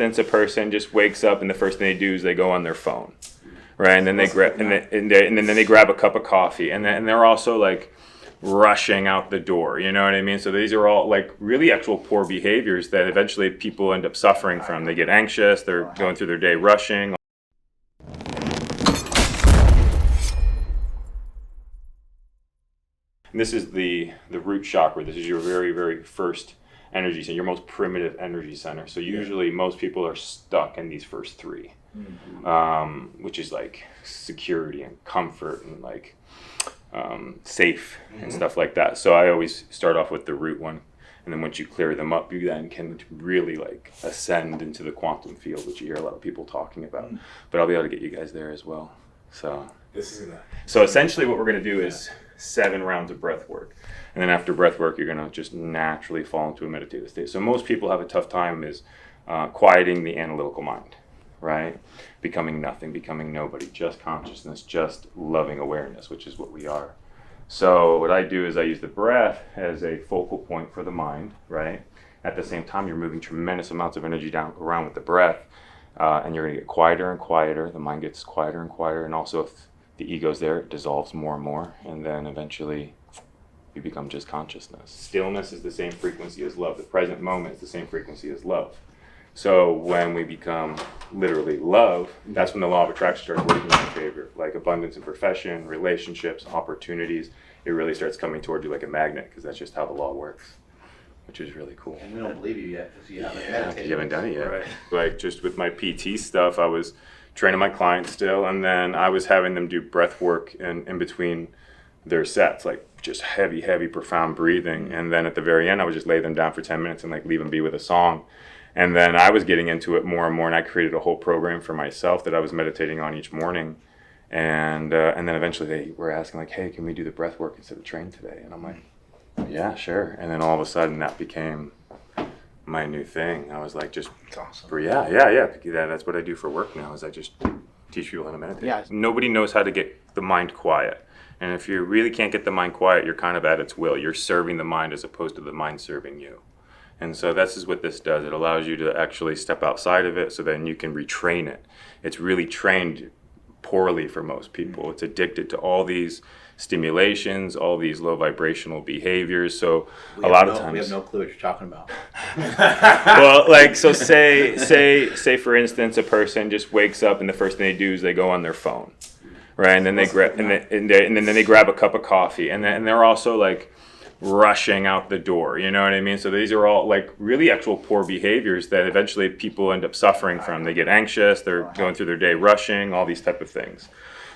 instance, a person just wakes up and the first thing they do is they go on their phone, right? And then they grab and then they grab a cup of coffee, and they're also like rushing out the door. You know what I mean? So these are all like really actual poor behaviors that eventually people end up suffering from. They get anxious. They're going through their day rushing. And this is the root chakra. This is your very, very first energy center, your most primitive energy center. So usually most people are stuck in these first three, which is like security and comfort and like safe and stuff like that. So I always start off with the root one. And then once you clear them up, you then can really like ascend into the quantum field, which you hear a lot of people talking about. But I'll be able to get you guys there as well. So essentially what we're going to do is 7 rounds of breath work. And then after breath work, you're going to just naturally fall into a meditative state. So most people have a tough time is quieting the analytical mind, right? Becoming nothing, becoming nobody, just consciousness, just loving awareness, which is what we are. So what I do is I use the breath as a focal point for the mind, right? At the same time, you're moving tremendous amounts of energy down around with the breath, and you're going to get quieter and quieter. The mind gets quieter and quieter, and also if the ego's there, it dissolves more and more, and then eventually you become just consciousness. Stillness is the same frequency as love. The present moment is the same frequency as love. So when we become literally love, that's when the law of attraction starts working in your favor. Like abundance in profession, relationships, opportunities, it really starts coming toward you like a magnet, because that's just how the law works, which is really cool. And we don't believe you yet because you haven't meditated. You haven't done it yet. Right. Like just with my PT stuff, I was training my clients still, and then I was having them do breath work in between their sets, like just heavy, profound breathing. And then at the very end, I would just lay them down for 10 minutes and like leave them be with a song. And then I was getting into it more and more, and I created a whole program for myself that I was meditating on each morning. And then eventually they were asking like, hey, can we do the breath work instead of train today? And I'm like, yeah, sure. And then all of a sudden that became my new thing. I was like, just, awesome. Yeah. That's what I do for work now, is I just teach people how to meditate. Yeah. Nobody knows how to get the mind quiet. And if you really can't get the mind quiet, you're kind of at its will. You're serving the mind as opposed to the mind serving you. And so this is what this does. It allows you to actually step outside of it so then you can retrain it. It's really trained poorly for most people. It's addicted to all these stimulations, all these low vibrational behaviors. So a lot of times we have no clue what you're talking about. Well, like, so say for instance, a person just wakes up and the first thing they do is they go on their phone, right? And then they grab and then they grab a cup of coffee, and they're also like rushing out the door. You know what I mean? So these are all like really actual poor behaviors that eventually people end up suffering from. They get anxious. They're going through their day rushing, all these type of things.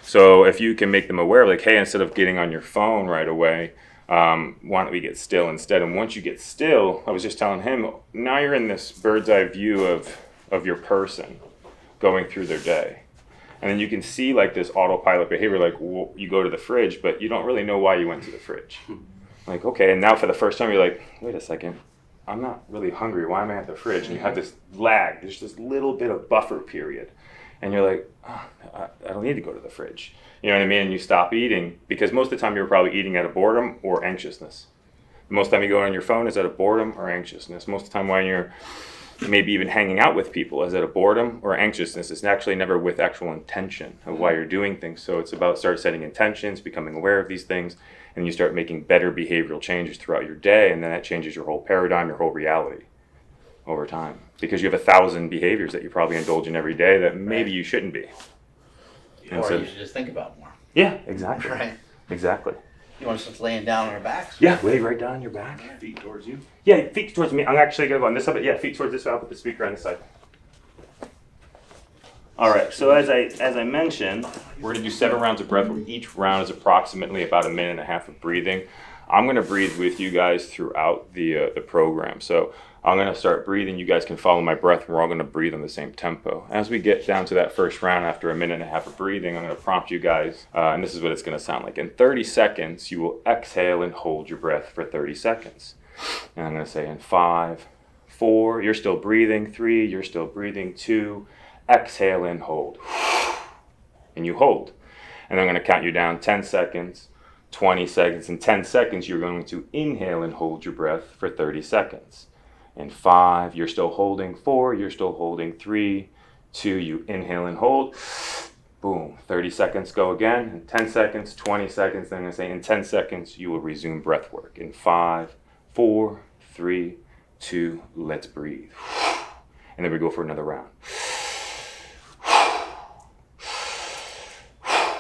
So if you can make them aware, like, hey, instead of getting on your phone right away, why don't we get still instead? And once you get still, I was just telling him, now you're in this bird's eye view of your person going through their day. And then you can see like this autopilot behavior, like you go to the fridge, but you don't really know why you went to the fridge. Like, okay, and now for the first time you're like, wait a second, I'm not really hungry. Why am I at the fridge? And you have this lag. There's this little bit of buffer period. And you're like, oh, I don't need to go to the fridge. You know what I mean? And you stop eating, because most of the time you're probably eating out of boredom or anxiousness. Most of the time you go on your phone is out of boredom or anxiousness. Most of the time when you're maybe even hanging out with people is out of boredom or anxiousness. It's actually never with actual intention of why you're doing things. So it's about start setting intentions, becoming aware of these things, and you start making better behavioral changes throughout your day, and then that changes your whole paradigm, your whole reality over time. Because you have 1,000 behaviors that you probably indulge in every day that maybe you shouldn't be. Or so, you should just think about more. Yeah, exactly. Right. Exactly. You want us just laying down on our backs? Yeah, lay right down on your back. Feet towards you? Yeah, feet towards me. I'm actually going to go on this side, but yeah, feet towards this side. I'll put the speaker on this side. All right, so as I mentioned, we're going to do 7 rounds of breath. Each round is approximately about 1.5 minutes of breathing. I'm going to breathe with you guys throughout the program. So I'm going to start breathing. You guys can follow my breath. We're all going to breathe on the same tempo. As we get down to that first round, after 1.5 minutes of breathing, I'm going to prompt you guys, and this is what it's going to sound like. In 30 seconds, you will exhale and hold your breath for 30 seconds. And I'm going to say in 5, 4, you're still breathing. 3, you're still breathing. 2, exhale and hold. And you hold. And I'm going to count you down 10 seconds, 20 seconds. In 10 seconds, you're going to inhale and hold your breath for 30 seconds. In 5, you're still holding. 4, you're still holding. 3, 2, you inhale and hold. Boom. 30 seconds, go again. In 10 seconds, 20 seconds. Then I'm going to say in 10 seconds, you will resume breath work. In 5, 4, 3, 2, let's breathe. And then we go for another round.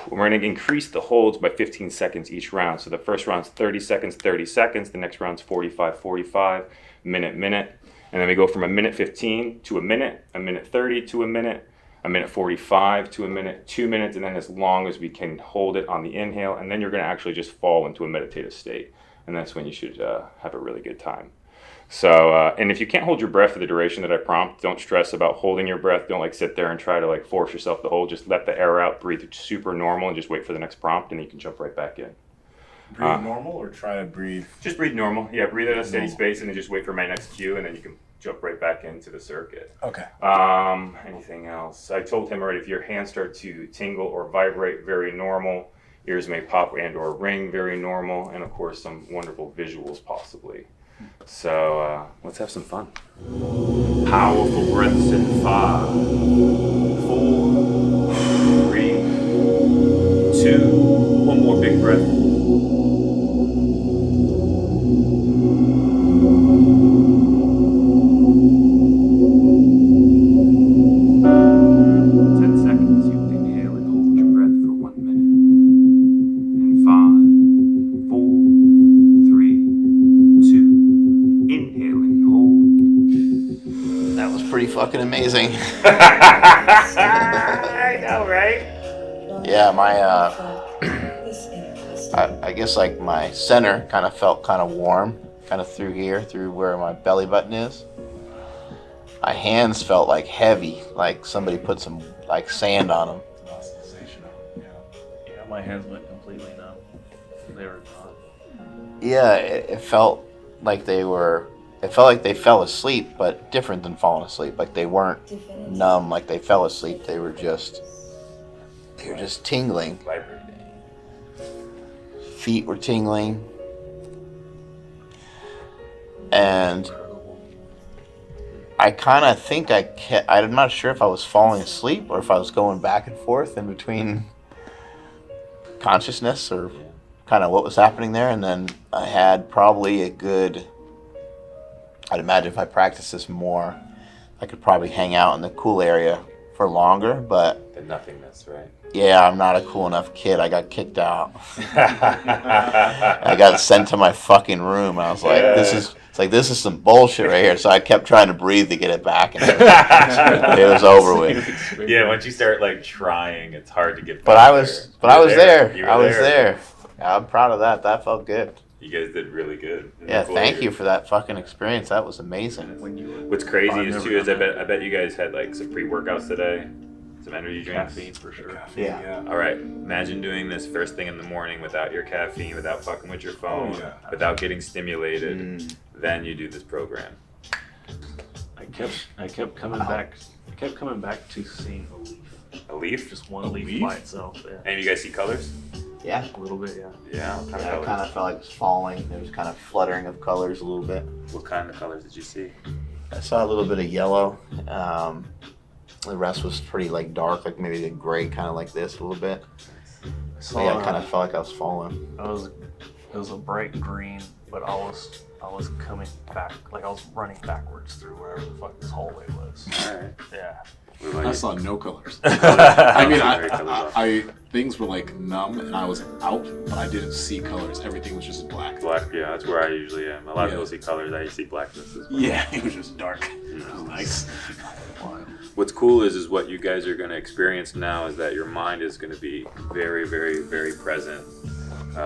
We're going to increase the holds by 15 seconds each round. So the first round's 30 seconds, 30 seconds. The next round's 45, 45, minute. And then we go from a minute 15 to a minute 30 to a minute 45 to a minute, 2 minutes, and then as long as we can hold it on the inhale. And then you're going to actually just fall into a meditative state. And that's when you should have a really good time. So, and if you can't hold your breath for the duration that I prompt, don't stress about holding your breath. Don't like sit there and try to like force yourself to hold. Just let the air out, breathe super normal, and just wait for the next prompt, and you can jump right back in. Breathe normal or try to breathe? Just breathe normal. Yeah, breathe at a steady space, and then just wait for my next cue, and then you can jump right back into the circuit. Okay. Anything else? I told him already, if your hands start to tingle or vibrate, very normal. Ears may pop and or ring, very normal. And of course, some wonderful visuals possibly. So let's have some fun. Powerful breaths in 5, 4, 3, 2. One more big breath. Fucking amazing. I know, right? Yeah, my I guess like my center kind of felt kind of warm, kind of through here, through where my belly button is. My hands felt like heavy, like somebody put some like sand on them. Sensational. Yeah, my hands went completely numb. They were gone. Yeah, it felt like they were. It felt like they fell asleep, but different than falling asleep. Like they weren't numb, like they fell asleep. They were just tingling. Feet were tingling. And I kind of think I'm not sure if I was falling asleep or if I was going back and forth in between consciousness or kind of what was happening there. And then I had probably a good... I'd imagine if I practiced this more, I could probably hang out in the cool area for longer, but... The nothingness, right? Yeah, I'm not a cool enough kid. I got kicked out. I got sent to my fucking room. I was like, this is some bullshit right here. So I kept trying to breathe to get it back, and it was over with. Yeah, once you start like trying, it's hard to get back. But I was there. I was there. I'm proud of that. That felt good. You guys did really good. Yeah, thank you for that fucking experience. That was amazing. What's crazy is too is I bet you guys had like some pre-workouts today, some energy drinks. Caffeine for sure. Yeah. All right. Imagine doing this first thing in the morning without your caffeine, without fucking with your phone, without getting stimulated. Then you do this program. I kept coming back. I kept coming back to seeing a leaf. A leaf? Just one leaf by itself. Yeah. And you guys see colors? Yeah. A little bit, yeah. Yeah. It kind of felt like it was falling. There was kind of fluttering of colors a little bit. What kind of colors did you see? I saw a little bit of yellow. The rest was pretty like dark, like maybe the gray, kind of like this a little bit. So yeah, I kind of felt like I was falling. It was a bright green, but I was coming back, like I was running backwards through wherever the fuck this hallway was. All right. Yeah. I saw no colors. I mean, I things were like numb and I was out, but I didn't see colors. Everything was just black. Black, yeah, that's where I usually am. A lot of people see colors. I see blackness as well. Yeah, it was just dark. It was nice. What's cool is what you guys are going to experience now is that your mind is going to be very, very, very present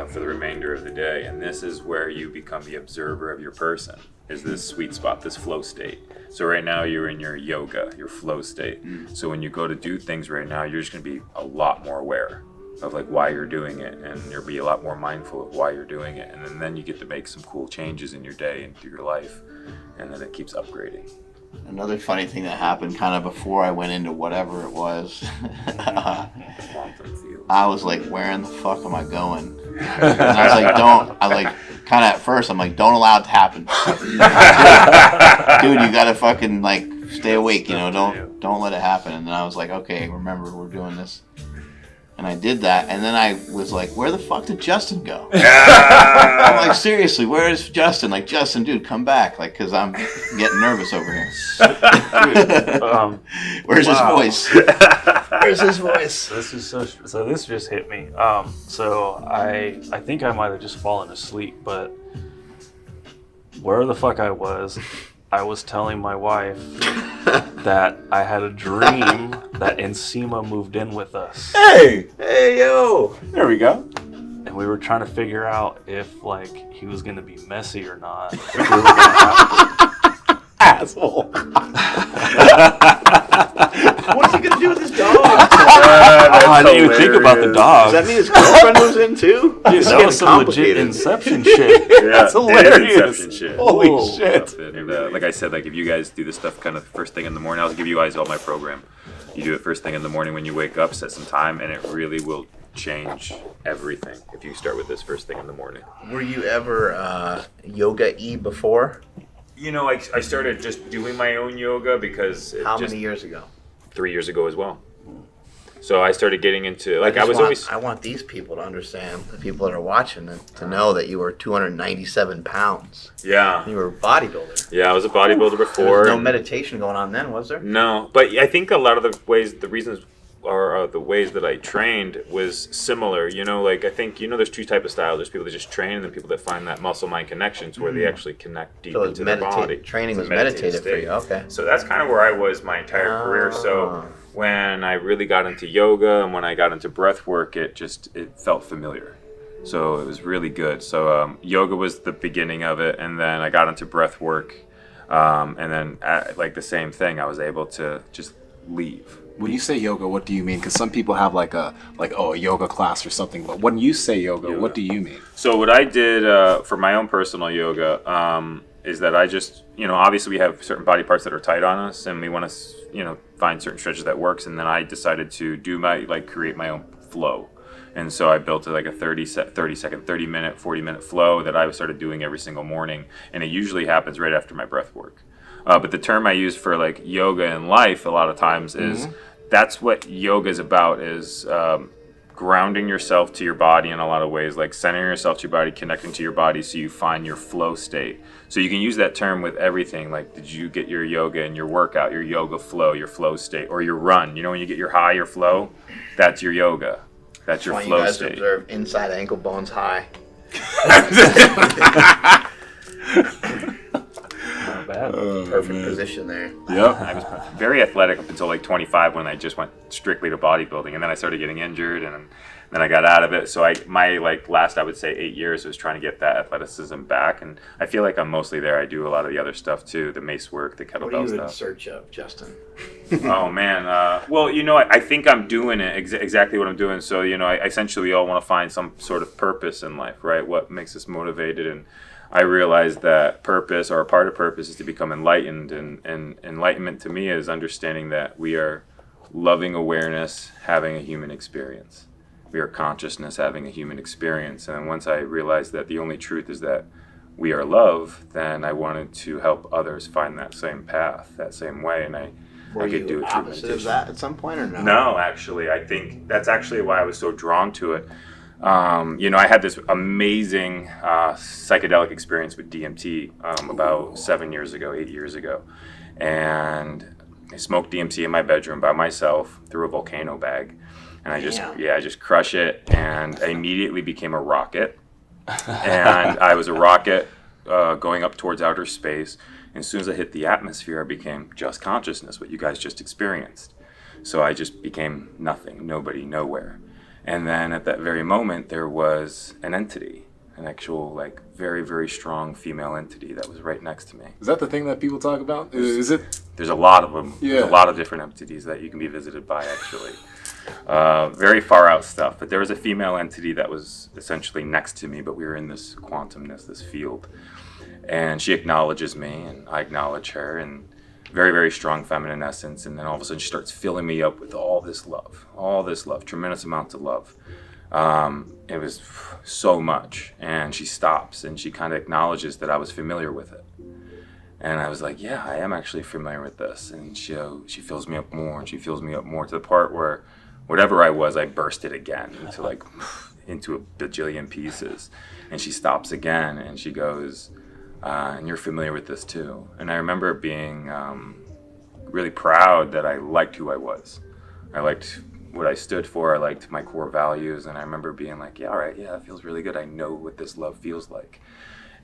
for the remainder of the day. And this is where you become the observer of your person, is this sweet spot, this flow state. So right now you're in your yoga, your flow state. So when you go to do things right now, you're just going to be a lot more aware of like why you're doing it, and you'll be a lot more mindful of why you're doing it. And then you get to make some cool changes in your day and through your life. And then it keeps upgrading. Another funny thing that happened kind of before I went into whatever it was, I was like, where in the fuck am I going? And I was like, kind of at first, I'm like, don't allow it to happen. Dude, you gotta fucking, like, stay awake, you know, don't let it happen. And then I was like, okay, remember, we're doing this. And I did that, and then I was like, where the fuck did Justin go? I'm like, seriously, where is Justin? Like, Justin, dude, come back. Like, because I'm getting nervous over here. Where's his voice? Where's his voice? This is so this just hit me. So I think I might have just fallen asleep, but where the fuck I was telling my wife that I had a dream that Nsima moved in with us. Hey, yo. There we go. And we were trying to figure out if, like, he was going to be messy or not. If we were gonna have Asshole. What's he gonna do with his dog? I didn't even think about the dog. Does that mean his girlfriend was in too? Dude, that was some legit Inception shit. Yeah, That's hilarious. Inception shit. Holy shit. And, like I said, like if you guys do this stuff kind of first thing in the morning, I'll give you guys all my program. You do it first thing in the morning when you wake up, set some time, and it really will change everything if you start with this first thing in the morning. Were you ever yoga-y before? You know, I started just doing my own yoga because How many years ago? 3 years ago as well. So I started getting into, like, I want these people to understand, the people that are watching, to know that you were 297 pounds. Yeah. You were a bodybuilder. Yeah, I was a bodybuilder before. There was no meditation going on then, was there? No, but I think a lot of the reasons are the ways that I trained was similar. You know, like I think, you know, there's two types of styles. There's people that just train and then people that find that muscle-mind connections where they actually connect deep into their body. Training was meditative for you, okay. So that's kind of where I was my entire career. So when I really got into yoga and when I got into breath work, it felt familiar. So it was really good. So yoga was the beginning of it, and then I got into breath work, and then like the same thing, I was able to just leave. When you say yoga, what do you mean? Because some people have a yoga class or something. But when you say yoga, what do you mean? So what I did for my own personal yoga is that I just, you know, obviously we have certain body parts that are tight on us, and we want to, you know, find certain stretches that works. And then I decided to create my own flow. And so I built like a 30-second, 30-minute, 40-minute flow that I started doing every single morning. And it usually happens right after my breath work. But the term I use for like yoga in life a lot of times is that's what yoga is about, is grounding yourself to your body in a lot of ways, like centering yourself to your body, connecting to your body so you find your flow state. So you can use that term with everything. Like, did you get your yoga and your workout, your yoga flow, your flow state, or your run? You know, when you get your high, your flow, that's your yoga. That's your flow state. You guys observe inside ankle bones high. Bad. Perfect position there. Yep. I was very athletic up until like 25 when I just went strictly to bodybuilding, and then I started getting injured, and then I got out of it. So my last, I would say 8 years was trying to get that athleticism back, and I feel like I'm mostly there. I do a lot of the other stuff too, the mace work, the kettlebell stuff. What are you in search of, Justin? Oh man, well, you know, I think I'm doing it exactly what I'm doing. So, you know, I essentially all want to find some sort of purpose in life, right? What makes us motivated, and I realized that purpose, or a part of purpose, is to become enlightened, and enlightenment to me is understanding that we are loving awareness, having a human experience. We are consciousness having a human experience. And once I realized that the only truth is that we are love, then I wanted to help others find that same path, that same way, and I could do it through opposite of that at some point, or no? No, actually, I think that's actually why I was so drawn to it. You know, I had this amazing psychedelic experience with DMT about 8 years ago. And I smoked DMT in my bedroom by myself through a volcano bag. And I just crush it, and I immediately became a rocket. And I was a rocket going up towards outer space. And as soon as I hit the atmosphere, I became just consciousness, what you guys just experienced. So I just became nothing, nobody, nowhere. And then at that very moment, there was an entity, an actual, like, very, very strong female entity that was right next to me. Is that the thing that people talk about? Is it? There's a lot of them. Yeah. There's a lot of different entities that you can be visited by, actually. Very far out stuff. But there was a female entity that was essentially next to me, but we were in this quantumness, this field. And she acknowledges me, and I acknowledge her, and very, very strong feminine essence. And then all of a sudden she starts filling me up with all this love, tremendous amounts of love. It was so much. And she stops and she kind of acknowledges that I was familiar with it. And I was like, yeah, I am actually familiar with this. And she fills me up more, and she fills me up more, to the part where whatever I was, I burst it again into a bajillion pieces. And she stops again and she goes, and you're familiar with this too. And I remember being really proud that I liked who I was. I liked what I stood for. I liked my core values. And I remember being like, yeah, all right, yeah, it feels really good. I know what this love feels like.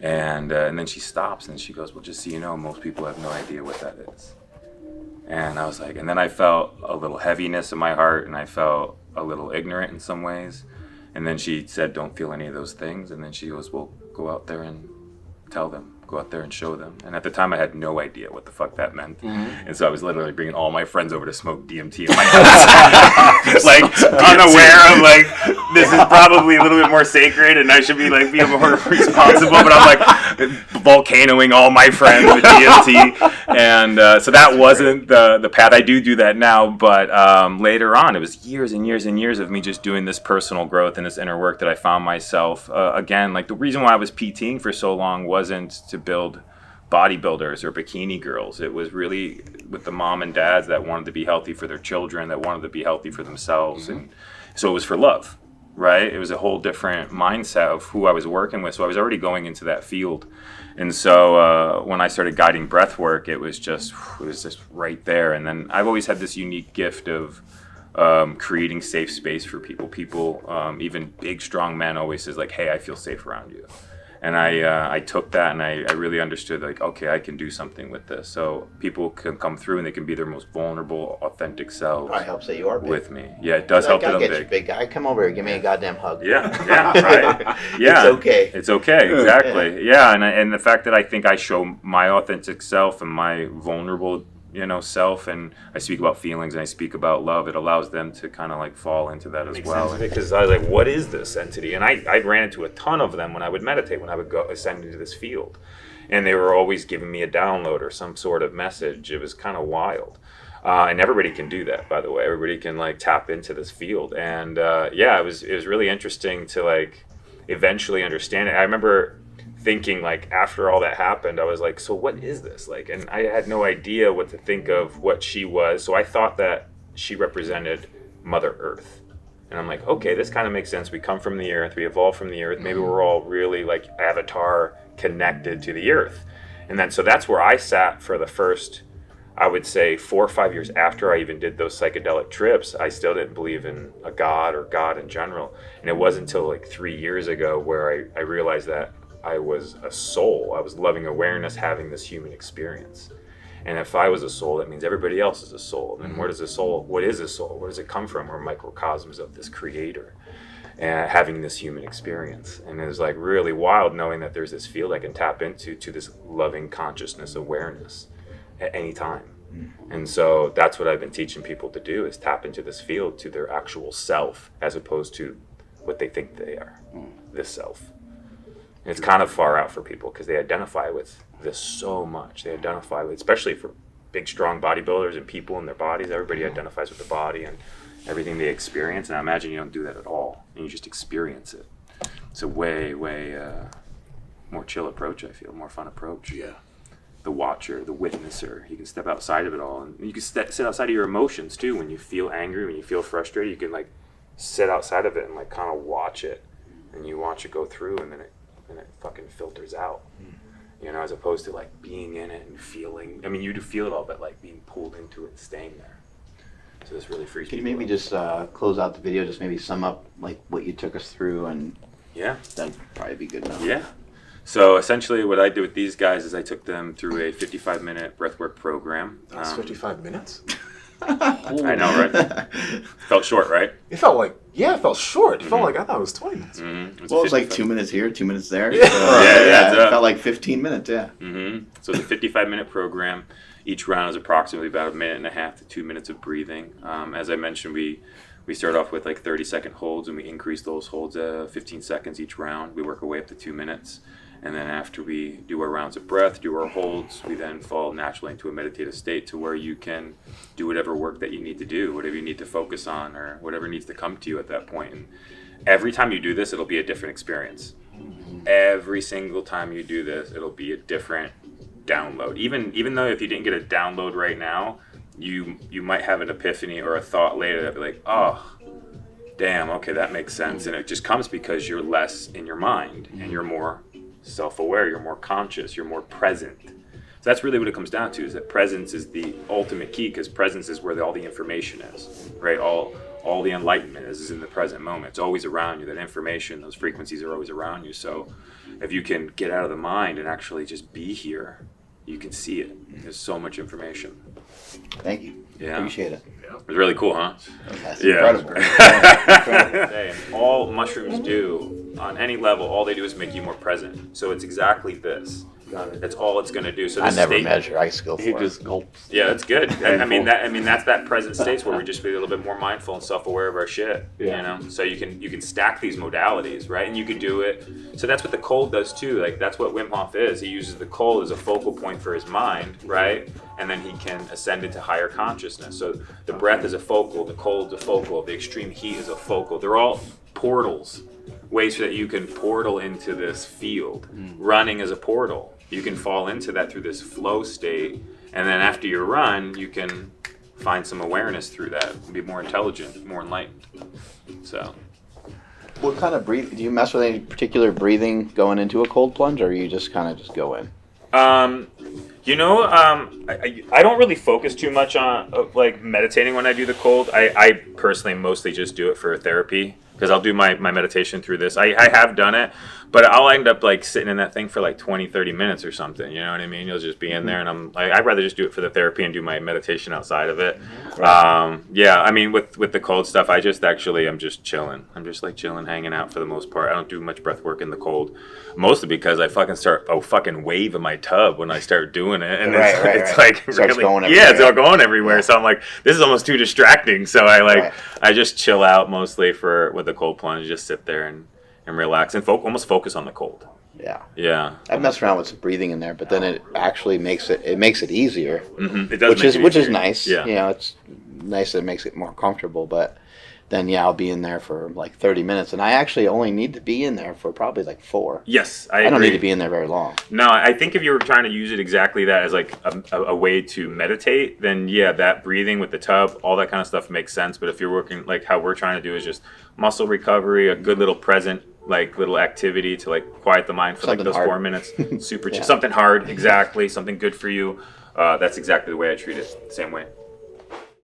And then she stops and she goes, well, just so you know, most people have no idea what that is. And I was like, and then I felt a little heaviness in my heart, and I felt a little ignorant in some ways. And then she said, don't feel any of those things. And then she goes, well, go out there and tell them. Go out there and show them. And at the time, I had no idea what the fuck that meant. Mm-hmm. And so I was literally bringing all my friends over to smoke DMT in my house. Like, unaware of, like, this is probably a little bit more sacred and I should be, like, being more responsible. But I'm, like, volcanoing all my friends with DMT. And so that wasn't the path. I do that now. But later on, it was years and years and years of me just doing this personal growth and this inner work that I found myself. Again, like, the reason why I was PTing for so long wasn't to build bodybuilders or bikini girls. It was really with the mom and dads that wanted to be healthy for their children, that wanted to be healthy for themselves. Mm-hmm. And so it was for love, right? It was a whole different mindset of who I was working with. So I was already going into that field. And so when I started guiding breathwork, it was just right there. And then I've always had this unique gift of creating safe space for people. People, even big, strong men always says like, hey, I feel safe around you. And I took that and I really understood, like, okay, I can do something with this. So people can come through and they can be their most vulnerable, authentic selves. Probably helps that you are big. With me. Yeah, it does help that I'm big. You, big guy. Come over here, give me a goddamn hug. Yeah, right. Yeah, it's okay. It's okay, exactly. Yeah, and the fact that I think I show my authentic self and my vulnerable, self, and I speak about feelings and I speak about love, it allows them to kind of like fall into that as well. Because I was like, what is this entity? And I ran into a ton of them when I would meditate, when I would go ascend into this field. And they were always giving me a download or some sort of message. It was kind of wild. And everybody can do that, by the way. Everybody can like tap into this field. And it was really interesting to like eventually understand it. I remember thinking like after all that happened, I was like, so what is this? Like, and I had no idea what to think of what she was. So I thought that she represented Mother Earth. And I'm like, okay, this kind of makes sense. We come from the earth, we evolved from the earth. Maybe we're all really like Avatar connected to the earth. And then, so that's where I sat for the first, I would say 4 or 5 years after I even did those psychedelic trips. I still didn't believe in a God or God in general. And it wasn't until like 3 years ago where I realized that I was a soul. I was loving awareness, having this human experience. And if I was a soul, that means everybody else is a soul. And what is a soul? Where does it come from? We're microcosms of this creator and having this human experience. And it was like really wild knowing that there's this field I can tap into, to this loving consciousness awareness at any time. And so that's what I've been teaching people to do, is tap into this field, to their actual self, as opposed to what they think they are, this self. And it's kind of far out for people because they identify with this so much. They identify with, especially for big, strong bodybuilders and people in their bodies, everybody identifies with the body and everything they experience. And I imagine you don't do that at all. And you just experience it. It's a way more chill approach, I feel, more fun approach. Yeah. The watcher, the witnesser, you can step outside of it all. And you can sit outside of your emotions too. When you feel angry, when you feel frustrated, you can like sit outside of it and like kind of watch it. And you watch it go through, and then it fucking filters out, as opposed to like being in it and feeling. I mean, you do feel it all, but like being pulled into it and staying there. So this really frees. Can you maybe just close out the video? Just maybe sum up like what you took us through, and that'd probably be good enough. Yeah. So essentially, what I did with these guys is I took them through a 55-minute breathwork program. That's 55 minutes. I know, right? Felt short, right? It felt short. It felt like I thought it was 20 minutes. Mm-hmm. It was like 2 minutes here, 2 minutes there. Yeah, it felt like 15 minutes, Mm-hmm. So it's a 55-minute program. Each round is approximately about 1.5 to 2 minutes of breathing. As I mentioned, we start off with like 30-second holds, and we increase those holds 15 seconds each round. We work our way up to 2 minutes. And then after we do our rounds of breath, do our holds, we then fall naturally into a meditative state to where you can do whatever work that you need to do, whatever you need to focus on, or whatever needs to come to you at that point. And every time you do this, it'll be a different experience. Every single time you do this, it'll be a different download. Even though if you didn't get a download right now, you might have an epiphany or a thought later that'll be like, oh, damn, okay, that makes sense. And it just comes because you're less in your mind and you're more self-aware, you're more conscious, you're more present. So that's really what it comes down to, is that presence is the ultimate key, because presence is where all the information is, right? All the enlightenment is in the present moment. It's always around you. That information, those frequencies are always around you. So if you can get out of the mind and actually just be here, you can see it. There's so much information. Thank you. Yeah. Appreciate it. It was really cool, huh? That's Yeah. incredible. And all mushrooms do, on any level, all they do is make you more present. So it's exactly this. That's all it's going to do. So I this never state, measure. I just go for He it. just gulps. yeah, that's good. I mean that's that present states where we just be a little bit more mindful and self-aware of our shit. Yeah. You know, so you can stack these modalities, right? And you can do it. So that's what the cold does too. Like that's what Wim Hof is. He uses the cold as a focal point for his mind, right? And then he can ascend into higher consciousness. So the breath is a focal, the cold is a focal, the extreme heat is a focal. They're all portals, ways that you can portal into this field. Running is a portal. You can fall into that through this flow state, and then after you run, you can find some awareness through that, be more intelligent, more enlightened. So, What kind of breathe? Do you mess with any particular breathing going into a cold plunge, or you just kind of just go in? I don't really focus too much on like meditating when I do the cold. I personally mostly just do it for therapy, because I'll do my meditation through this. I have done it, but I'll end up like sitting in that thing for like 20-30 minutes or something, you know what I mean? You'll just be in there, and I'd rather just do it for the therapy and do my meditation outside of it. Yeah, I mean with the cold stuff, I'm just chilling. I'm just like chilling, hanging out for the most part. I don't do much breath work in the cold, mostly because I fucking start a fucking wave in my tub when I start doing it, and it's like Starts really, going yeah, it's everywhere. all going everywhere. Yeah. So I'm like, this is almost too distracting. So I Right. I just chill out mostly with the cold plunge, just sit there and relax and almost focus on the cold. Yeah. Yeah. I've messed around with some breathing in there, but then it actually makes it easier, Mm-hmm. It does, which is nice. Yeah. You know, it's nice that it makes it more comfortable. But then I'll be in there for like 30 minutes, and I actually only need to be in there for probably like 4. Yes, I don't need to be in there very long. No, I think if you were trying to use it exactly that as like a way to meditate, then yeah, that breathing with the tub, all that kind of stuff makes sense. But if you're working like how we're trying to do is just muscle recovery, a good little present, like little activity to like quiet the mind for Something like those hard. 4 minutes, super Yeah. something hard, exactly, something good for you. That's exactly the way I treat it, same way.